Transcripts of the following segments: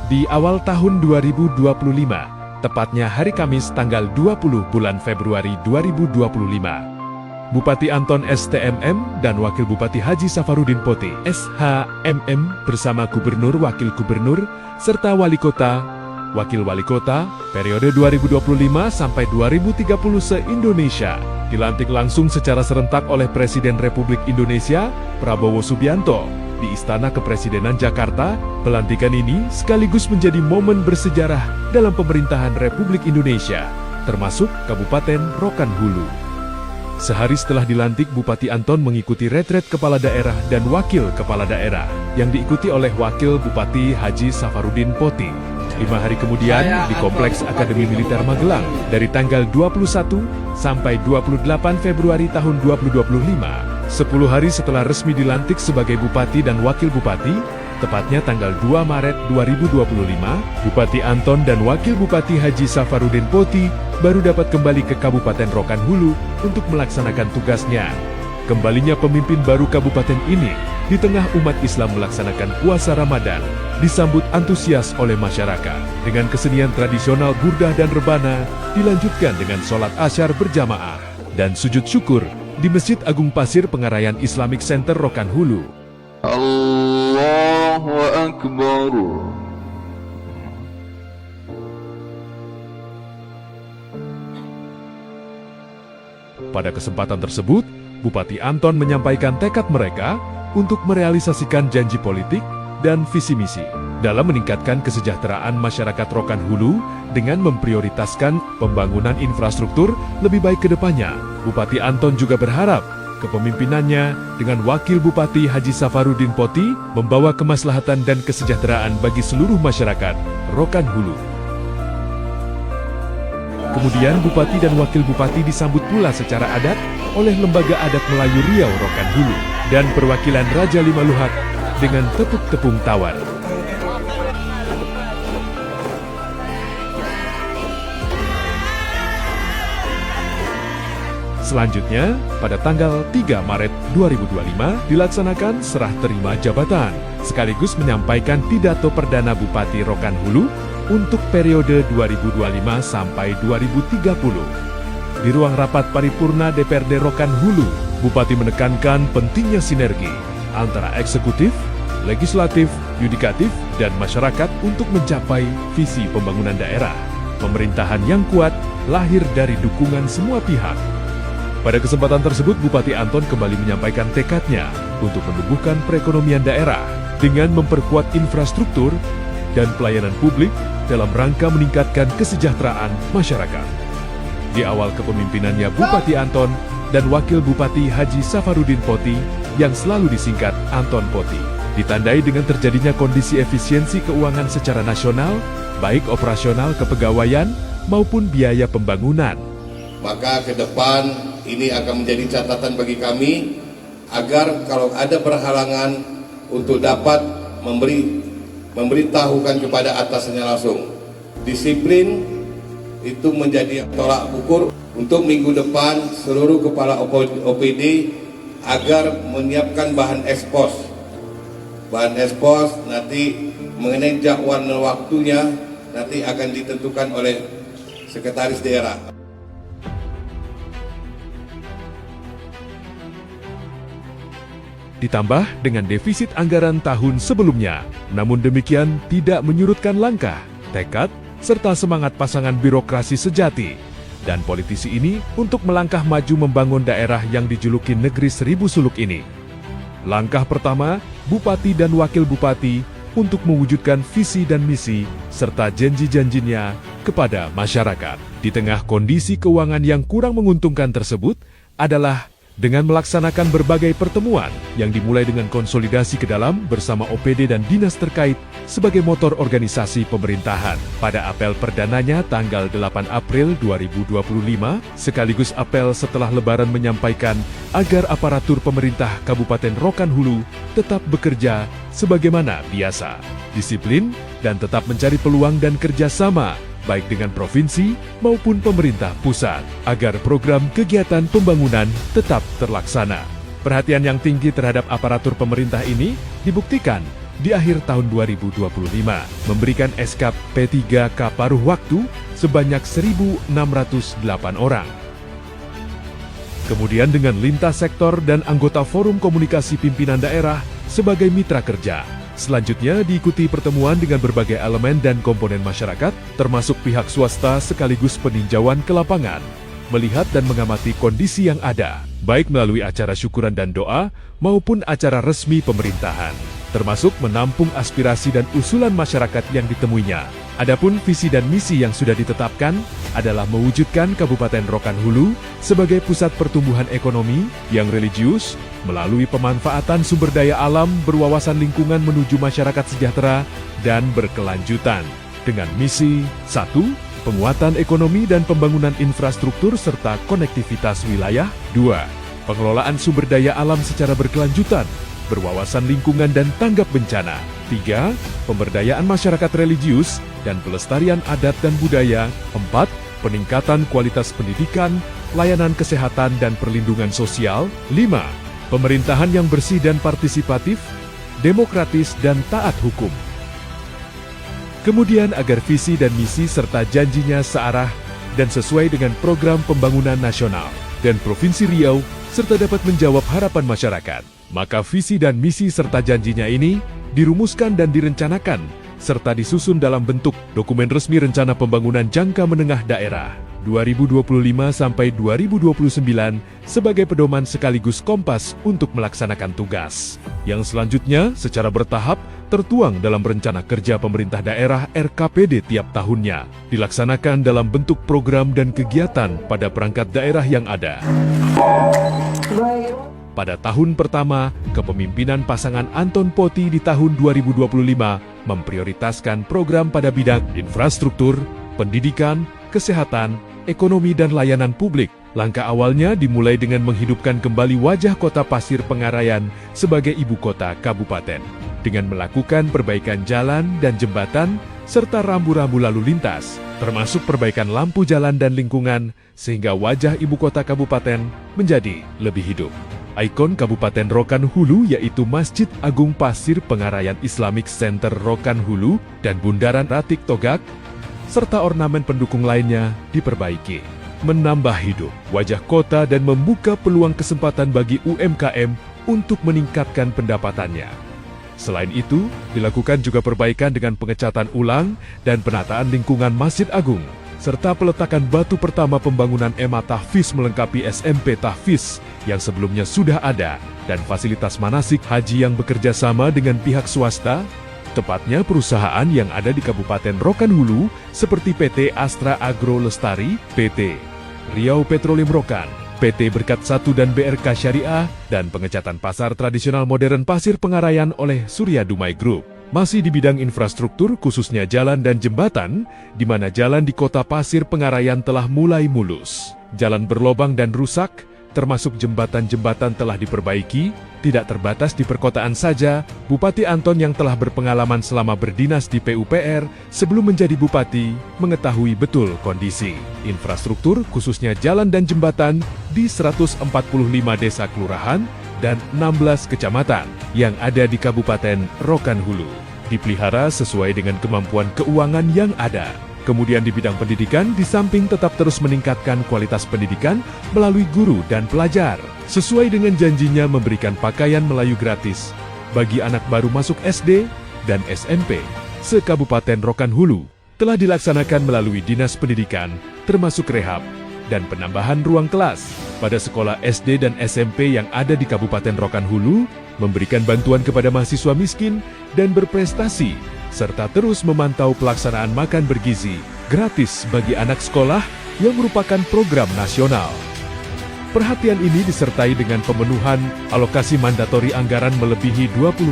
Di awal tahun 2025, tepatnya hari Kamis tanggal 20 bulan Februari 2025, Bupati Anton STMM dan Wakil Bupati Haji Safarudin Poti SHMM bersama Gubernur, Wakil Gubernur, serta Wali Kota, Wakil Wali Kota, periode 2025 sampai 2030 se-Indonesia, dilantik langsung secara serentak oleh Presiden Republik Indonesia, Prabowo Subianto, di Istana Kepresidenan Jakarta. Pelantikan ini sekaligus menjadi momen bersejarah dalam pemerintahan Republik Indonesia, termasuk Kabupaten Rokan Hulu. Sehari setelah dilantik, Bupati Anton mengikuti retret kepala daerah dan wakil kepala daerah, yang diikuti oleh Wakil Bupati Haji Safarudin Poti. 5 hari kemudian, di Kompleks Akademi Militer Magelang, dari tanggal 21 sampai 28 Februari tahun 2025, 10 hari setelah resmi dilantik sebagai Bupati dan Wakil Bupati, tepatnya tanggal 2 Maret 2025, Bupati Anton dan Wakil Bupati Haji Safarudin Poti baru dapat kembali ke Kabupaten Rokan Hulu untuk melaksanakan tugasnya. Kembalinya pemimpin baru kabupaten ini, di tengah umat Islam melaksanakan puasa Ramadan, disambut antusias oleh masyarakat. Dengan kesenian tradisional burdah dan rebana, dilanjutkan dengan sholat asyar berjamaah dan sujud syukur di Masjid Agung Pasir Pengarayan Islamic Center Rokan Hulu. Allahu Akbar. Pada kesempatan tersebut, Bupati Anton menyampaikan tekad mereka untuk merealisasikan janji politik dan visi misi dalam meningkatkan kesejahteraan masyarakat Rokan Hulu dengan memprioritaskan pembangunan infrastruktur lebih baik ke depannya. Bupati Anton juga berharap kepemimpinannya dengan Wakil Bupati Haji Safarudin Poti membawa kemaslahatan dan kesejahteraan bagi seluruh masyarakat Rokan Hulu. Kemudian Bupati dan Wakil Bupati disambut pula secara adat oleh Lembaga Adat Melayu Riau Rokan Hulu dan perwakilan Raja Lima Luhak dengan tepuk-tepung tawar. Selanjutnya, pada tanggal 3 Maret 2025 dilaksanakan serah terima jabatan, sekaligus menyampaikan pidato perdana Bupati Rokan Hulu untuk periode 2025 sampai 2030. Di ruang rapat paripurna DPRD Rokan Hulu, Bupati menekankan pentingnya sinergi antara eksekutif, legislatif, yudikatif, dan masyarakat untuk mencapai visi pembangunan daerah. Pemerintahan yang kuat lahir dari dukungan semua pihak. Pada kesempatan tersebut, Bupati Anton kembali menyampaikan tekadnya untuk menumbuhkan perekonomian daerah dengan memperkuat infrastruktur dan pelayanan publik dalam rangka meningkatkan kesejahteraan masyarakat. Di awal kepemimpinannya, Bupati Anton dan Wakil Bupati Haji Safarudin Poti yang selalu disingkat Anton Poti, ditandai dengan terjadinya kondisi efisiensi keuangan secara nasional, baik operasional kepegawaian maupun biaya pembangunan. Maka ke depan ini akan menjadi catatan bagi kami agar kalau ada perhalangan untuk dapat memberitahukan kepada atasnya langsung. Disiplin itu menjadi tolak ukur untuk minggu depan seluruh kepala OPD agar menyiapkan bahan ekspos. Bahan ekspos nanti mengenai jadwal dan waktunya nanti akan ditentukan oleh Sekretaris Daerah. Ditambah dengan defisit anggaran tahun sebelumnya, namun demikian tidak menyurutkan langkah, tekad, serta semangat pasangan birokrasi sejati dan politisi ini untuk melangkah maju membangun daerah yang dijuluki negeri seribu suluk ini. Langkah pertama, Bupati dan Wakil Bupati untuk mewujudkan visi dan misi serta janji-janjinya kepada masyarakat. Di tengah kondisi keuangan yang kurang menguntungkan tersebut adalah dengan melaksanakan berbagai pertemuan yang dimulai dengan konsolidasi ke dalam bersama OPD dan dinas terkait sebagai motor organisasi pemerintahan. Pada apel perdananya tanggal 8 April 2025, sekaligus apel setelah Lebaran menyampaikan agar aparatur pemerintah Kabupaten Rokan Hulu tetap bekerja sebagaimana biasa, disiplin, dan tetap mencari peluang dan kerjasama baik dengan provinsi maupun pemerintah pusat, agar program kegiatan pembangunan tetap terlaksana. Perhatian yang tinggi terhadap aparatur pemerintah ini dibuktikan di akhir tahun 2025, memberikan SK P3K paruh waktu sebanyak 1.608 orang. Kemudian dengan lintas sektor dan anggota Forum Komunikasi Pimpinan Daerah sebagai mitra kerja. Selanjutnya diikuti pertemuan dengan berbagai elemen dan komponen masyarakat, termasuk pihak swasta sekaligus peninjauan ke lapangan, melihat dan mengamati kondisi yang ada, baik melalui acara syukuran dan doa maupun acara resmi pemerintahan, termasuk menampung aspirasi dan usulan masyarakat yang ditemuinya. Adapun visi dan misi yang sudah ditetapkan adalah mewujudkan Kabupaten Rokan Hulu sebagai pusat pertumbuhan ekonomi yang religius melalui pemanfaatan sumber daya alam berwawasan lingkungan menuju masyarakat sejahtera dan berkelanjutan dengan misi 1. Penguatan ekonomi dan pembangunan infrastruktur serta konektivitas wilayah. 2. Pengelolaan sumber daya alam secara berkelanjutan, berwawasan lingkungan dan tanggap bencana. 3. Pemberdayaan masyarakat religius dan pelestarian adat dan budaya. 4. Peningkatan kualitas pendidikan, layanan kesehatan dan perlindungan sosial. 5. Pemerintahan yang bersih dan partisipatif, demokratis dan taat hukum. Kemudian agar visi dan misi serta janjinya searah dan sesuai dengan program pembangunan nasional dan Provinsi Riau serta dapat menjawab harapan masyarakat. Maka visi dan misi serta janjinya ini dirumuskan dan direncanakan serta disusun dalam bentuk dokumen resmi rencana pembangunan jangka menengah daerah 2025 sampai 2029 sebagai pedoman sekaligus kompas untuk melaksanakan tugas. Yang selanjutnya secara bertahap tertuang dalam rencana kerja pemerintah daerah RKPD tiap tahunnya, dilaksanakan dalam bentuk program dan kegiatan pada perangkat daerah yang ada. Pada tahun pertama, kepemimpinan pasangan Anton Poti di tahun 2025 memprioritaskan program pada bidang infrastruktur, pendidikan, kesehatan, ekonomi dan layanan publik. Langkah awalnya dimulai dengan menghidupkan kembali wajah kota Pasir Pengarayan sebagai ibu kota kabupaten, dengan melakukan perbaikan jalan dan jembatan, serta rambu-rambu lalu lintas, termasuk perbaikan lampu jalan dan lingkungan, sehingga wajah ibu kota kabupaten menjadi lebih hidup. Ikon Kabupaten Rokan Hulu yaitu Masjid Agung Pasir Pengarayan Islamic Center Rokan Hulu dan Bundaran Ratik Togak, serta ornamen pendukung lainnya diperbaiki, menambah hidup wajah kota dan membuka peluang kesempatan bagi UMKM untuk meningkatkan pendapatannya. Selain itu, dilakukan juga perbaikan dengan pengecatan ulang dan penataan lingkungan Masjid Agung, serta peletakan batu pertama pembangunan EMA Tahfiz melengkapi SMP Tahfiz yang sebelumnya sudah ada, dan fasilitas manasik haji yang bekerja sama dengan pihak swasta, tepatnya perusahaan yang ada di Kabupaten Rokan Hulu seperti PT Astra Agro Lestari, PT Riau Petroleum Rokan, PT Berkat 1 dan BRK Syariah, dan pengecatan pasar tradisional modern Pasir Pengarayan oleh Surya Dumai Group. Masih di bidang infrastruktur khususnya jalan dan jembatan, di mana jalan di kota Pasir Pengarayan telah mulai mulus. Jalan berlobang dan rusak, termasuk jembatan-jembatan telah diperbaiki. Tidak terbatas di perkotaan saja, Bupati Anton yang telah berpengalaman selama berdinas di PUPR sebelum menjadi bupati mengetahui betul kondisi infrastruktur khususnya jalan dan jembatan di 145 desa kelurahan dan 16 kecamatan yang ada di Kabupaten Rokan Hulu, dipelihara sesuai dengan kemampuan keuangan yang ada. Kemudian di bidang pendidikan, di samping tetap terus meningkatkan kualitas pendidikan melalui guru dan pelajar, sesuai dengan janjinya memberikan pakaian Melayu gratis bagi anak baru masuk SD dan SMP se-Kabupaten Rokan Hulu, telah dilaksanakan melalui Dinas Pendidikan, termasuk rehab dan penambahan ruang kelas pada sekolah SD dan SMP yang ada di Kabupaten Rokan Hulu, memberikan bantuan kepada mahasiswa miskin dan berprestasi, serta terus memantau pelaksanaan makan bergizi gratis bagi anak sekolah yang merupakan program nasional. Perhatian ini disertai dengan pemenuhan alokasi mandatori anggaran melebihi 20%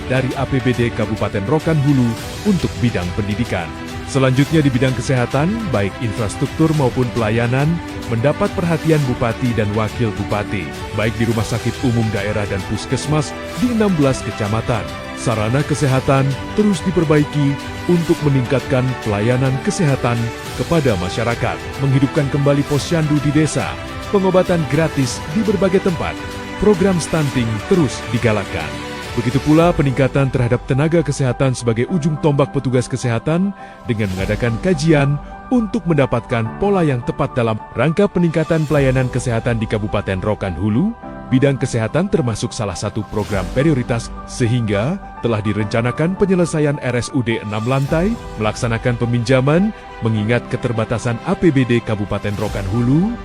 dari APBD Kabupaten Rokan Hulu untuk bidang pendidikan. Selanjutnya di bidang kesehatan, baik infrastruktur maupun pelayanan, mendapat perhatian Bupati dan Wakil Bupati, baik di Rumah Sakit Umum Daerah dan Puskesmas di 16 kecamatan. Sarana kesehatan terus diperbaiki untuk meningkatkan pelayanan kesehatan kepada masyarakat, menghidupkan kembali posyandu di desa, pengobatan gratis di berbagai tempat, program stunting terus digalakkan. Begitu pula peningkatan terhadap tenaga kesehatan sebagai ujung tombak petugas kesehatan dengan mengadakan kajian untuk mendapatkan pola yang tepat dalam rangka peningkatan pelayanan kesehatan di Kabupaten Rokan Hulu. Bidang kesehatan termasuk salah satu program prioritas sehingga telah direncanakan penyelesaian RSUD 6 lantai, melaksanakan peminjaman mengingat keterbatasan APBD Kabupaten Rokan Hulu.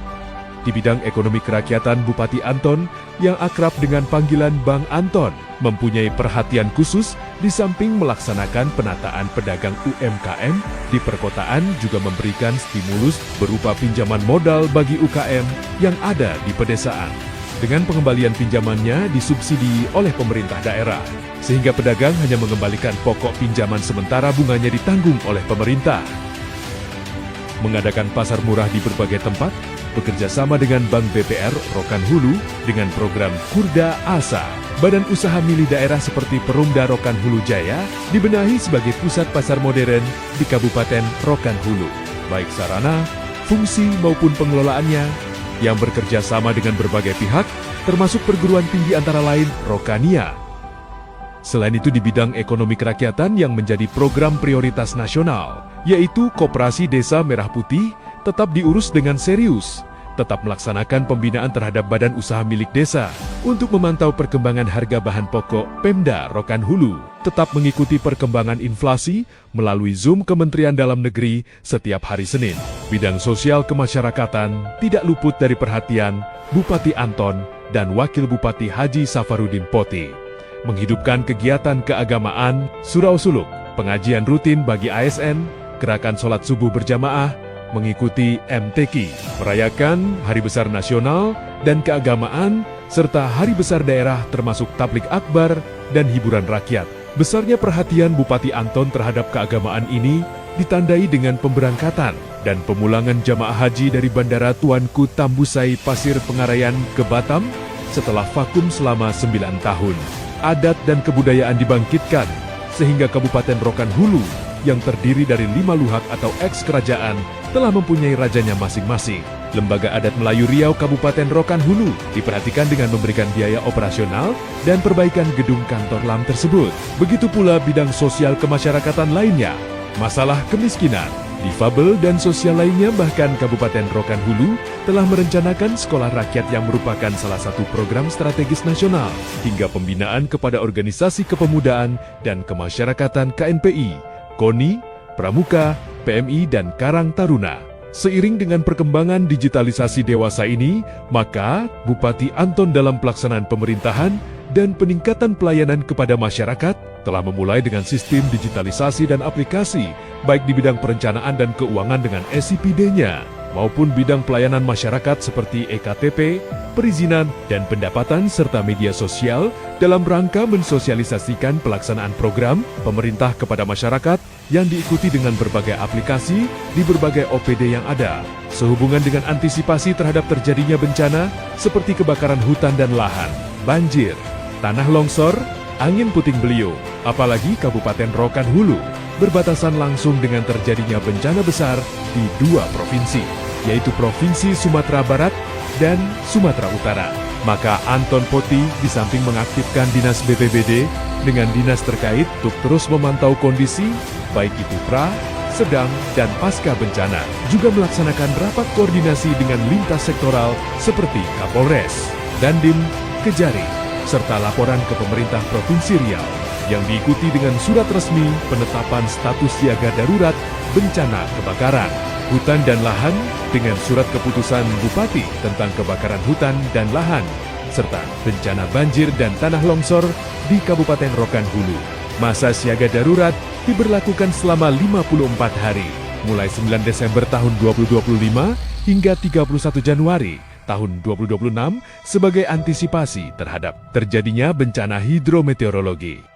Di bidang ekonomi kerakyatan, Bupati Anton yang akrab dengan panggilan Bang Anton mempunyai perhatian khusus di samping melaksanakan penataan pedagang UMKM di perkotaan juga memberikan stimulus berupa pinjaman modal bagi UKM yang ada di pedesaan. Dengan pengembalian pinjamannya disubsidi oleh pemerintah daerah, sehingga pedagang hanya mengembalikan pokok pinjaman sementara bunganya ditanggung oleh pemerintah. Mengadakan pasar murah di berbagai tempat, bekerja sama dengan Bank BPR Rokan Hulu dengan program Kurda Asa. Badan usaha milik daerah seperti Perumda Rokan Hulu Jaya dibenahi sebagai pusat pasar modern di Kabupaten Rokan Hulu, baik sarana, fungsi maupun pengelolaannya, yang bekerja sama dengan berbagai pihak, termasuk perguruan tinggi antara lain Rokania. Selain itu di bidang ekonomi kerakyatan yang menjadi program prioritas nasional, yaitu Koperasi Desa Merah Putih, tetap diurus dengan serius, tetap melaksanakan pembinaan terhadap badan usaha milik desa untuk memantau perkembangan harga bahan pokok Pemda Rokan Hulu, tetap mengikuti perkembangan inflasi melalui Zoom Kementerian Dalam Negeri setiap hari Senin. Bidang sosial kemasyarakatan tidak luput dari perhatian Bupati Anton dan Wakil Bupati Haji Safarudin Poti. Menghidupkan kegiatan keagamaan, surau suluk, pengajian rutin bagi ASN, gerakan sholat subuh berjamaah, mengikuti MTQ, merayakan Hari Besar Nasional dan Keagamaan, serta Hari Besar Daerah termasuk tablik akbar dan hiburan rakyat. Besarnya perhatian Bupati Anton terhadap keagamaan ini ditandai dengan pemberangkatan dan pemulangan jamaah haji dari Bandara Tuanku Tambusai Pasir Pengarayan ke Batam setelah vakum selama 9 tahun. Adat dan kebudayaan dibangkitkan sehingga Kabupaten Rokan Hulu yang terdiri dari 5 luhak atau eks-kerajaan telah mempunyai rajanya masing-masing. Lembaga Adat Melayu Riau Kabupaten Rokan Hulu diperhatikan dengan memberikan biaya operasional dan perbaikan gedung kantor LAM tersebut. Begitu pula bidang sosial kemasyarakatan lainnya, masalah kemiskinan, difabel dan sosial lainnya, bahkan Kabupaten Rokan Hulu telah merencanakan sekolah rakyat yang merupakan salah satu program strategis nasional, hingga pembinaan kepada organisasi kepemudaan dan kemasyarakatan KNPI, KONI, Pramuka, PMI, dan Karang Taruna. Seiring dengan perkembangan digitalisasi dewasa ini, maka Bupati Anton dalam pelaksanaan pemerintahan dan peningkatan pelayanan kepada masyarakat telah memulai dengan sistem digitalisasi dan aplikasi, baik di bidang perencanaan dan keuangan dengan SIPD-nya, maupun bidang pelayanan masyarakat seperti EKTP, perizinan, dan pendapatan, serta media sosial dalam rangka mensosialisasikan pelaksanaan program pemerintah kepada masyarakat yang diikuti dengan berbagai aplikasi di berbagai OPD yang ada, sehubungan dengan antisipasi terhadap terjadinya bencana seperti kebakaran hutan dan lahan, banjir, tanah longsor, angin puting beliung, apalagi Kabupaten Rokan Hulu berbatasan langsung dengan terjadinya bencana besar di 2 provinsi, yaitu Provinsi Sumatera Barat dan Sumatera Utara. Maka Anton Poti di samping mengaktifkan Dinas BPBD dengan dinas terkait untuk terus memantau kondisi, baik itu pra, sedang, dan pasca bencana, juga melaksanakan rapat koordinasi dengan lintas sektoral seperti Kapolres, Dandim, Kejari, serta laporan ke pemerintah Provinsi Riau, yang diikuti dengan surat resmi penetapan status siaga darurat bencana kebakaran hutan dan lahan dengan surat keputusan Bupati tentang kebakaran hutan dan lahan, serta bencana banjir dan tanah longsor di Kabupaten Rokan Hulu. Masa siaga darurat diberlakukan selama 54 hari, mulai 9 Desember tahun 2025 hingga 31 Januari tahun 2026 sebagai antisipasi terhadap terjadinya bencana hidrometeorologi.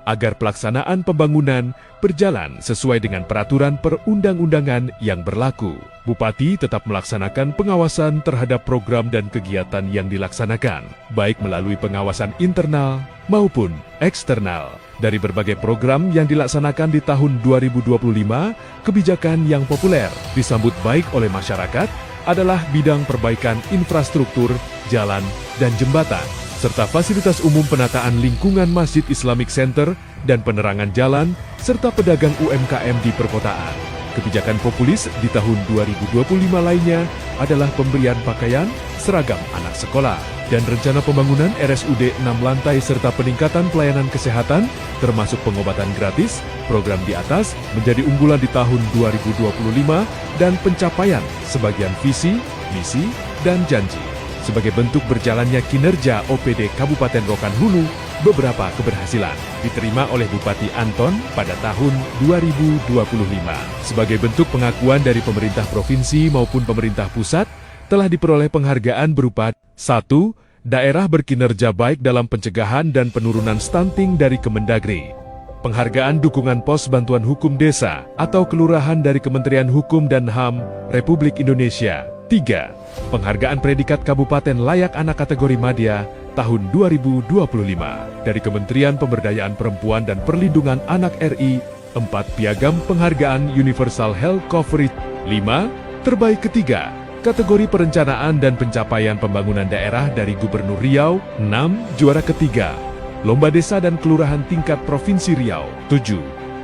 Agar pelaksanaan pembangunan berjalan sesuai dengan peraturan perundang-undangan yang berlaku, Bupati tetap melaksanakan pengawasan terhadap program dan kegiatan yang dilaksanakan, baik melalui pengawasan internal maupun eksternal. Dari berbagai program yang dilaksanakan di tahun 2025, kebijakan yang populer disambut baik oleh masyarakat adalah bidang perbaikan infrastruktur, jalan, dan jembatan, serta fasilitas umum penataan lingkungan Masjid Islamic Center dan penerangan jalan, serta pedagang UMKM di perkotaan. Kebijakan populis di tahun 2025 lainnya adalah pemberian pakaian, seragam anak sekolah, dan rencana pembangunan RSUD 6 lantai serta peningkatan pelayanan kesehatan, termasuk pengobatan gratis, program di atas menjadi unggulan di tahun 2025 dan pencapaian sebagian visi, misi, dan janji. Sebagai bentuk berjalannya kinerja OPD Kabupaten Rokan Hulu, beberapa keberhasilan diterima oleh Bupati Anton pada tahun 2025. Sebagai bentuk pengakuan dari pemerintah provinsi maupun pemerintah pusat, telah diperoleh penghargaan berupa 1. Daerah berkinerja baik dalam pencegahan dan penurunan stunting dari Kemendagri. Penghargaan dukungan pos bantuan hukum desa atau kelurahan dari Kementerian Hukum dan HAM Republik Indonesia. 3. Penghargaan predikat Kabupaten Layak Anak kategori Madya tahun 2025 dari Kementerian Pemberdayaan Perempuan dan Perlindungan Anak RI. 4. Piagam penghargaan Universal Health Coverage. 5. Terbaik ketiga, kategori perencanaan dan pencapaian pembangunan daerah dari Gubernur Riau. 6. Juara ketiga, Lomba Desa dan Kelurahan tingkat Provinsi Riau. 7.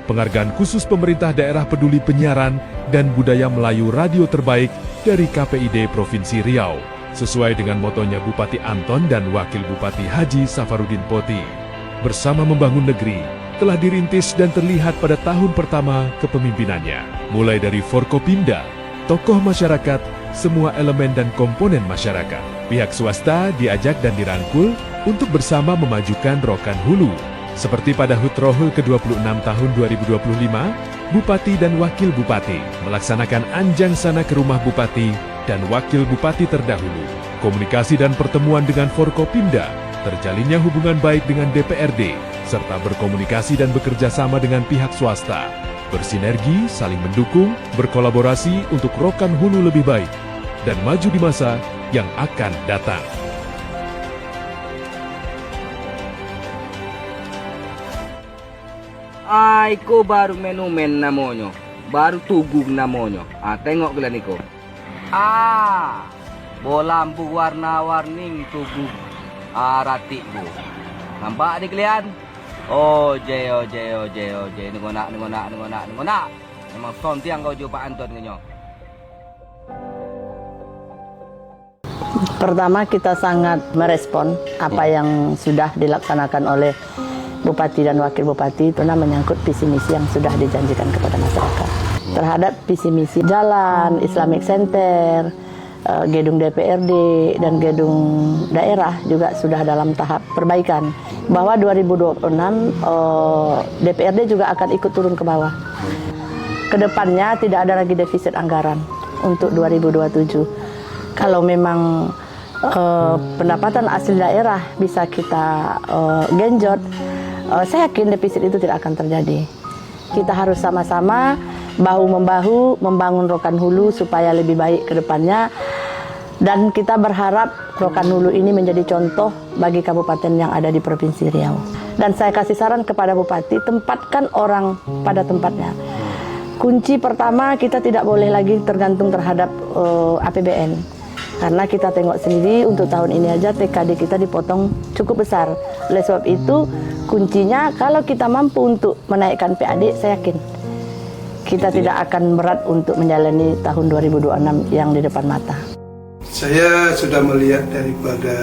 Penghargaan khusus pemerintah daerah peduli penyiaran dan budaya Melayu radio terbaik dari KPID Provinsi Riau, sesuai dengan motonya Bupati Anton dan Wakil Bupati Haji Safarudin Poti. Bersama membangun negeri, telah dirintis dan terlihat pada tahun pertama kepemimpinannya. Mulai dari Forkopimda, tokoh masyarakat, semua elemen dan komponen masyarakat. Pihak swasta diajak dan dirangkul untuk bersama memajukan Rokan Hulu. Seperti pada HUT Rohul ke-26 tahun 2025, Bupati dan Wakil Bupati melaksanakan anjang sana ke rumah Bupati dan Wakil Bupati terdahulu. Komunikasi dan pertemuan dengan Forkopimda, terjalinnya hubungan baik dengan DPRD, serta berkomunikasi dan bekerja sama dengan pihak swasta. Bersinergi, saling mendukung, berkolaborasi untuk Rokan Hulu lebih baik, dan maju di masa yang akan datang. Iko baru menumen namanya, baru tugug namanya. Tengok gila niko. Bolambu warna-warning tugug. Ratik bu. Nampak di kalian? Oje. Nengona. Memang sontiang kau jumpa Anton ngenyo. Pertama, kita sangat merespon apa yang sudah dilaksanakan oleh Bupati dan Wakil Bupati, itu menyangkut visi misi yang sudah dijanjikan kepada masyarakat. Terhadap visi misi jalan, Islamic Center, gedung DPRD, dan gedung daerah juga sudah dalam tahap perbaikan. Bahwa 2026 DPRD juga akan ikut turun ke bawah. Kedepannya tidak ada lagi defisit anggaran untuk 2027. Kalau memang pendapatan asli daerah bisa kita genjot, saya yakin defisit itu tidak akan terjadi. Kita harus sama-sama bahu-membahu membangun Rokan Hulu supaya lebih baik ke depannya. Dan kita berharap Rokan Hulu ini menjadi contoh bagi kabupaten yang ada di Provinsi Riau. Dan saya kasih saran kepada Bupati, tempatkan orang pada tempatnya. Kunci pertama, kita tidak boleh lagi tergantung terhadap APBN. Karena kita tengok sendiri untuk tahun ini aja TKD kita dipotong cukup besar. Oleh sebab itu kuncinya kalau kita mampu untuk menaikkan PAD, saya yakin kita tidak akan berat untuk menjalani tahun 2026 yang di depan mata. Saya sudah melihat daripada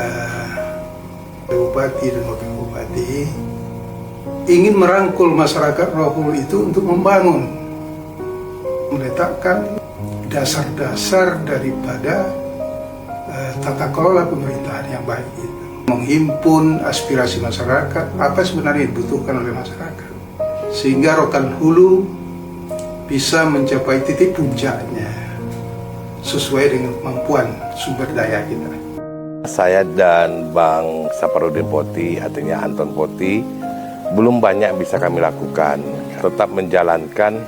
Bupati dan Wakil Bupati ingin merangkul masyarakat Rohul itu untuk membangun, meletakkan dasar-dasar daripada tata kelola pemerintahan yang baik itu, menghimpun aspirasi masyarakat, apa sebenarnya dibutuhkan oleh masyarakat, sehingga Rokan Hulu bisa mencapai titik puncaknya sesuai dengan kemampuan sumber daya kita. Saya dan Bang Safarudin Poti, artinya Anton Poti, belum banyak bisa kami lakukan. Tetap menjalankan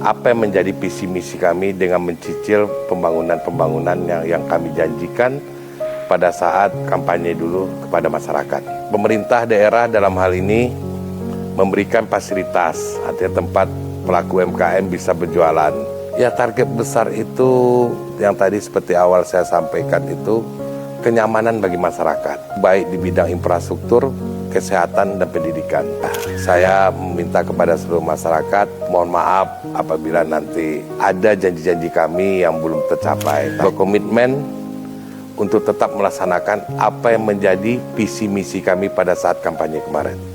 apa yang menjadi visi misi kami dengan mencicil pembangunan yang kami janjikan pada saat kampanye dulu kepada masyarakat. Pemerintah daerah dalam hal ini memberikan fasilitas, artinya tempat pelaku UMKM bisa berjualan. Ya, target besar itu yang tadi seperti awal saya sampaikan itu kenyamanan bagi masyarakat, baik di bidang infrastruktur, kesehatan, dan pendidikan. Saya meminta kepada seluruh masyarakat, mohon maaf apabila nanti ada janji-janji kami yang belum tercapai. Berkomitmen untuk tetap melaksanakan apa yang menjadi visi misi kami pada saat kampanye kemarin.